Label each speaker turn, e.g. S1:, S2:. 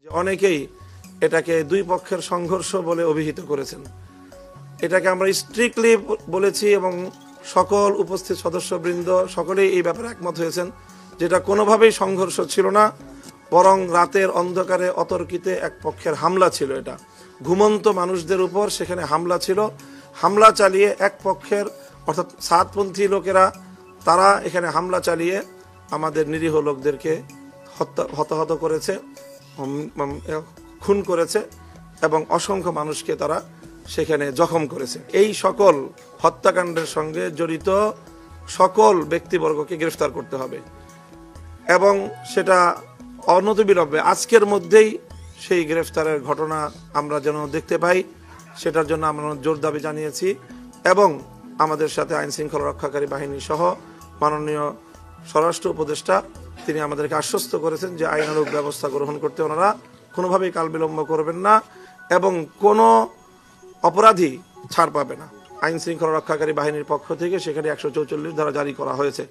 S1: অনেকেই এটাকে দুই পক্ষের সংঘর্ষ বলে অভিহিত করেছেন। এটাকে আমরা স্ট্রিক্টলি বলেছি এবং সকল উপস্থিত সদস্যবৃন্দ সকলেই এই ব্যাপারে একমত হয়েছেন, যেটা কোনোভাবেই সংঘর্ষ ছিল না, বরং রাতের অন্ধকারে অতর্কিতে এক পক্ষের হামলা ছিল। এটা ঘুমন্ত মানুষদের উপর সেখানে হামলা ছিল। হামলা চালিয়ে এক পক্ষের অর্থাৎ সাতপন্থী লোকেরা তারা এখানে হামলা চালিয়ে আমাদের নিরীহ লোকদেরকে হতাহত করেছে, খুন করেছে এবং অসংখ্য মানুষকে তারা সেখানে জখম করেছে। এই সকল হত্যাকাণ্ডের সঙ্গে জড়িত সকল ব্যক্তিবর্গকে গ্রেফতার করতে হবে এবং সেটা অনতিবিলম্বে আজকের মধ্যেই সেই গ্রেফতারের ঘটনা আমরা যেন দেখতে পাই, সেটার জন্য আমরা জোর দাবি জানিয়েছি এবং আমাদের সাথে আইন শৃঙ্খলা রক্ষাকারী বাহিনী সহ মাননীয় স্বরাষ্ট্র উপদেষ্টা তিনি আমাদেরকে আশ্বস্ত করেছেন যে আইনানুগ ব্যবস্থা গ্রহণ করতে ওনারা কোনোভাবেই কাল বিলম্ব করবেন না এবং কোনো অপরাধী ছাড় পাবে না। আইন শৃঙ্খলা রক্ষাকারী বাহিনীর পক্ষ থেকে সেখানে 144 ধারা জারি করা হয়েছে।